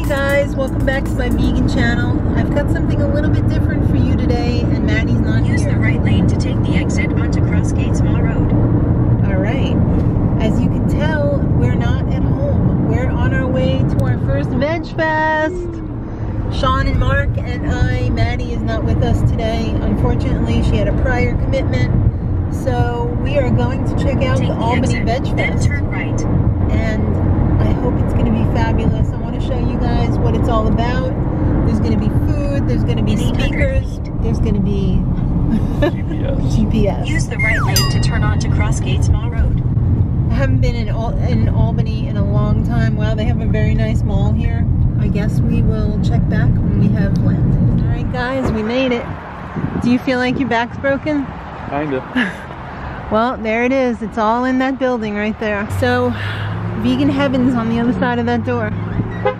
guys, welcome back to my vegan channel. I've got something a little bit different for you today, and Maddie's not here. Use the right lane to take the exit onto Crossgates Mall Road. Alright, as you can tell, we're not at home. We're on our way to our first Veg Fest. Sean and Mark and I, Maddie is not with us today. Unfortunately, she had a prior commitment. So we are going to check out the Albany Vegfest. Then turn right. And I hope it's going to be fabulous. I want to show you guys what it's all about. There's going to be food, there's going to be speakers, there's going to be GPS. Use the right lane to turn onto Crossgates Mall Road. I haven't been in Albany in a long time. Wow, they have a very nice mall here. I guess we will check back when we have landed. Alright guys, we made it. Do you feel like your back's broken? Kinda. Well, there it is. It's all in that building right there. So, vegan heaven's on the other side of that door. Hope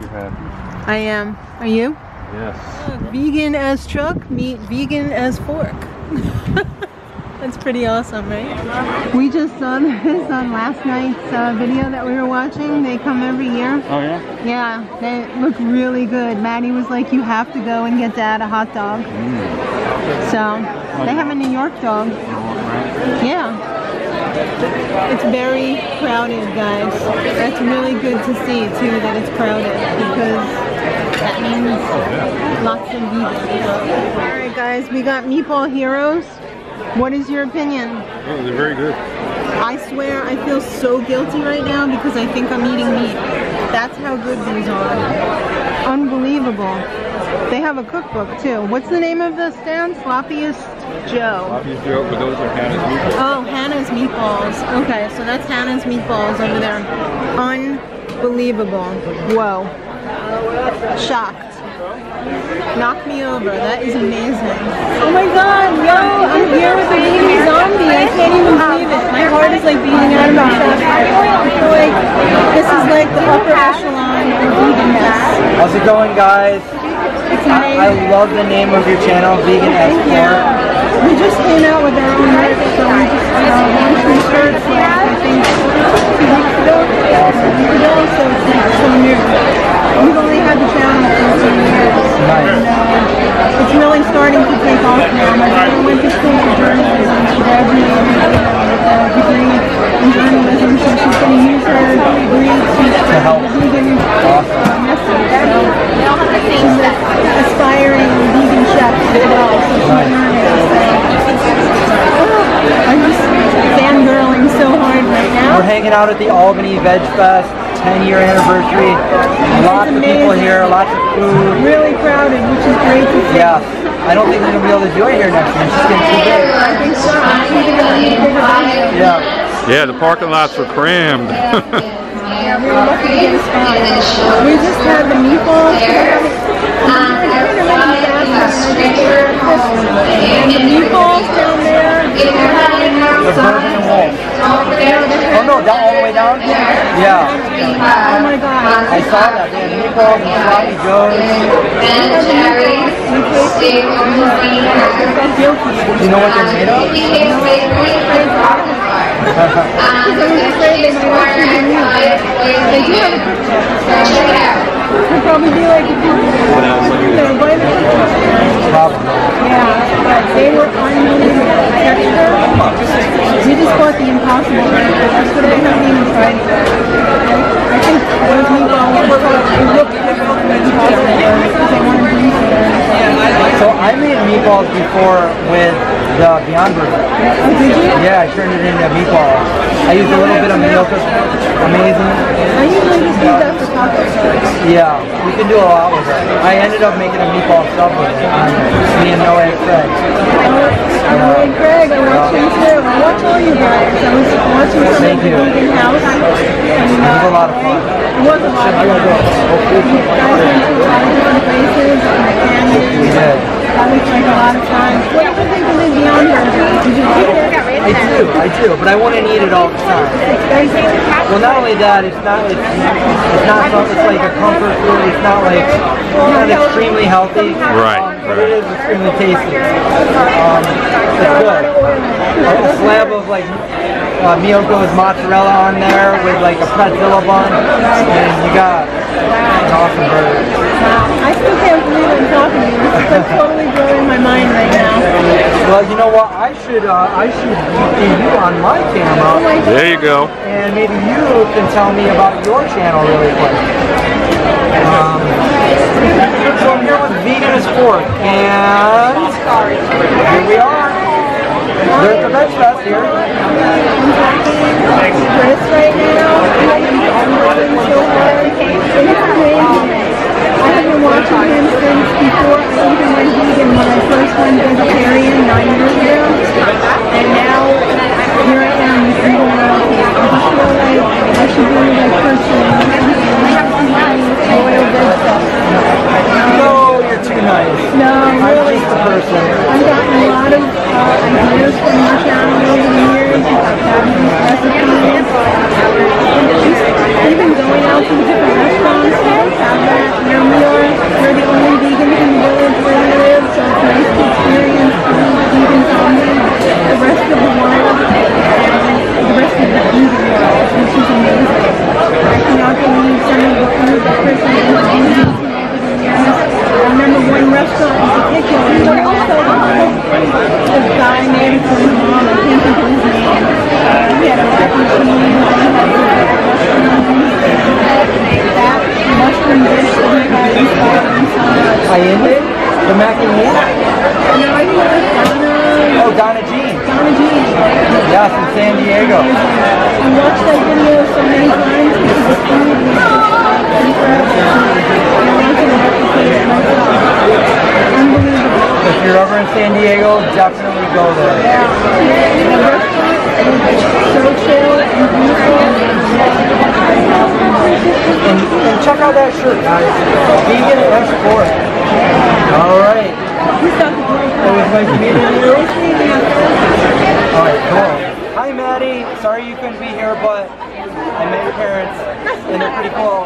you're happy. I am. Are you? Yes. Vegan as truck, meet vegan as fork. That's pretty awesome, right? We just saw this on last night's video that we were watching. They come every year. Oh yeah? Yeah, they look really good. Maddie was like, you have to go and get Dad a hot dog. So, they have a New York dog. Yeah. It's very crowded, guys. That's really good to see, too, that it's crowded, because that means lots of vegans. Alright, guys, we got Meatball Heroes. What is your opinion? Oh, they're very good. I swear I feel so guilty right now because I think I'm eating meat. That's how good these are. Unbelievable. They have a cookbook too. What's the name of the stand? Sloppiest Joe. Sloppiest Joe, but those are Hannah's meatballs. Oh, Hannah's meatballs. Okay, so that's Hannah's meatballs over there. Unbelievable. Whoa. Shocked. Knock me over. That is amazing. Oh my god, yo, I'm here with the vegan zombie. I can't even believe it. My heart is like beating out of my chest. I feel like this is like the upper echelon of veganness. How's it going, guys? It's amazing. I love the name of your channel, Veganasfork. We just came out with our own merch, so we just launched some shirts I think 2 weeks ago. So it's so new. We've only had the channel for 2 years. And it's really starting to take off now. My daughter went to school for journalism. She graduated with a degree in journalism, so she's going to use her degree to help the vegan message. So she's an aspiring vegan chef as well, so she's learning. I'm just fangirling so hard right now. We're hanging out at the Albany Vegfest 10-year anniversary. Lots of people here, lots of food. Really crowded, which is great to see. Yeah, I don't think we're going to be able to do it here next year. It's just getting too big. I think so. Yeah. Yeah, the parking lots were crammed. Yeah, we were lucky to get a spot. We just had the meatballs. And the meatballs down there. The Bourbon and Wolf. Oh no, down all the way down? Yeah. Oh my god. I saw that. They had meatballs and sloppy joes. Do you know what they're made of? They do have a cookbook. It'll probably be like a Probably. Yeah, but they were unbelievable texture. We just bought the Impossible Burger. That's what I haven't even tried yet. I think those meatballs look different than the Impossible Burger because they weren't greasy. So I made meatballs before with the Beyond Burger. Oh, did you? Yeah, I turned it into meatballs. I used a little bit of milk. Amazing. I usually just use that for taco sauce. Yeah, we can do a lot with it. I ended up making a meatball sub with it. Me and Noah and Craig. Noah and Craig, I watched him too. I watch all you guys. I was watching some of the vegan house. And, it was a lot of fun. It was a lot of fun. You guys went to a lot of different places and the canyons. We did. That was like a lot of fun. What do you think of the Beyond Burger? Did you like it? I do, but I wouldn't eat it all the time. Well, not only that, it's not something, it's like a comfort food. It's not extremely healthy. Right. But it is extremely tasty. It's good. A slab of like Miyoko's mozzarella on there with like a pretzel bun, and you got an awesome burger. I still can't believe I'm talking to you. This is like totally blowing my mind right now. Well, you know what? I should see you on my camera. There you go. And maybe you can tell me about your channel really quick. So I'm here with veganasfork, and here we are. There's the Vegfest here. Chris right now. I'm loving so hard. It's crazy. I have been watching him since before I even went vegan when I first went vegetarian 9 years ago. And now, here I am with vegan royalty. I just feel like I should do like personally royal veg stuff. No, you're too nice. No, really. I'm just a person. I've gotten a lot of ideas from your channel over the years. I've had these recipes. Even going out to the different restaurants, they don't have that where we are. We're the only vegans in the village where we live, so it's nice to experience vegans only. The rest of the world, the rest of the vegan world, which is amazing. I cannot believe some of the food that Chris has been eating over the years. I remember one restaurant in particular, this guy made it for his mom, I can't think of his name. He had a mac and cheese, he had that mushroom dish that he had inspired me so much. I ended the mac and cheese. No, I think it was Donna. Oh, Donna Jean. Donna Jean. Yes, in San Diego. I watched that video so many times because the food was just incredible. And I wanted to replicate it myself. Unbelievable. If you're ever in San Diego, definitely go there. Yeah. The restaurant was so chill and beautiful. And check out that shirt, guys. Veganasfork. All right. It was nice meeting you. All right, cool. Hi, Maddie. Sorry you couldn't be here, but I met your parents, and they're pretty cool.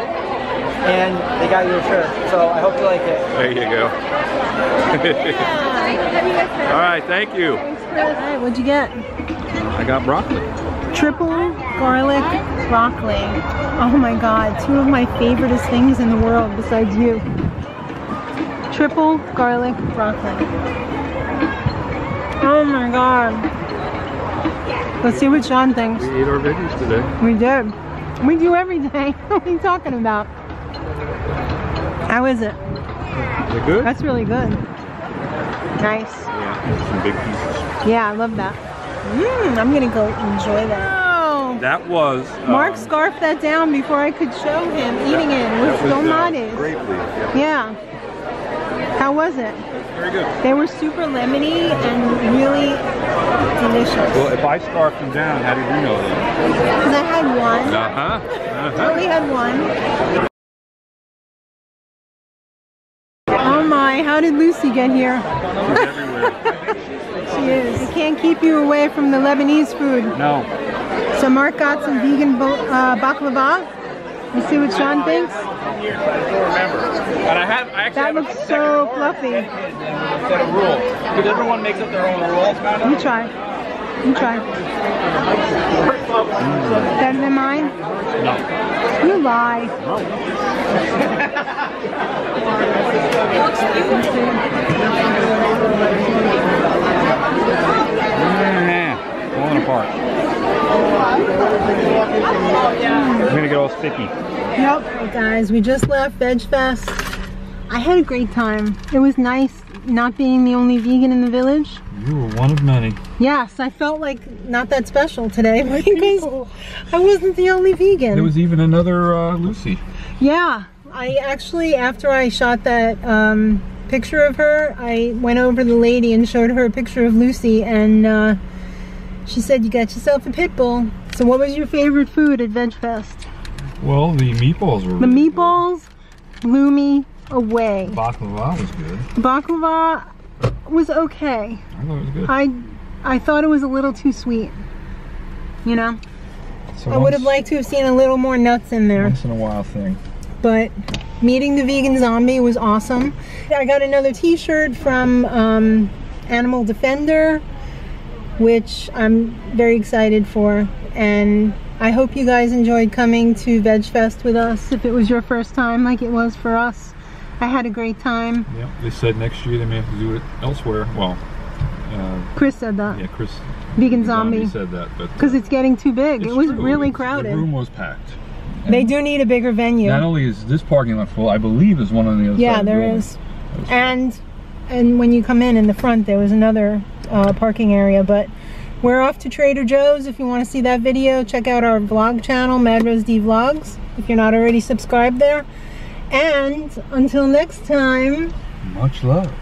And they got you a shirt, so I hope you like it. There you go. All right, thank you. Alright, what'd you get? I got broccoli. Triple garlic broccoli. Oh my god, two of my favoriteest things in the world besides you. Triple garlic broccoli. Oh my god. Let's see what Sean thinks. We ate our veggies today. We did. We do every day. What are you talking about? How is it? Is it good? That's really good. Nice. Yeah, some big pieces. Yeah, I love that. I'm gonna go enjoy that. Oh, That was... Mark scarfed that down before I could show him eating it. It was so modest. Grape leaf, Yeah. How was it? Very good. They were super lemony and really delicious. Well, if I scarfed them down, how did you know that? Because I had one. Uh-huh. Totally had one. Oh my, how did Lucy get here? She is. They can't keep you away from the Lebanese food. No. So Mark got some vegan baklava. You see what Sean thinks? And I actually That looks so fluffy. set of rules. Because everyone makes up their own rules, kind of. You try. You try. Better than mine? No. You lie. Falling apart. I'm gonna get all sticky. Yep. Hey guys, we just left Vegfest. I had a great time. It was nice not being the only vegan in the village. You were one of many. Yes, I felt like not that special today because I wasn't the only vegan. There was even another Lucy. Yeah, I actually, after I shot that picture of her, I went over to the lady and showed her a picture of Lucy, and she said, you got yourself a pit bull. So what was your favorite food at Vegfest? Well, the meatballs were The meatballs blew me away. Baklava was good. The baklava was okay. I thought it was good. I thought it was a little too sweet. You know? So I would have liked to have seen a little more nuts in there. Once in a while thing. But meeting the vegan zombie was awesome. I got another t-shirt from Animal Defender which I'm very excited for. And I hope you guys enjoyed coming to Vegfest with us. If it was your first time like it was for us, I had a great time. Yeah, they said next year they may have to do it elsewhere. Well, Chris said that. yeah, Chris Vegan Zombie said that, but because it's getting too big. It was true. really crowded. The room was packed. They do need a bigger venue. Not only is this parking lot full, I believe there's one on the other side. Yeah, there is. And when you come in the front, there was another parking area. But we're off to Trader Joe's. If you want to see that video, check out our vlog channel, Mad Rose D Vlogs, if you're not already subscribed there. And until next time, Much love.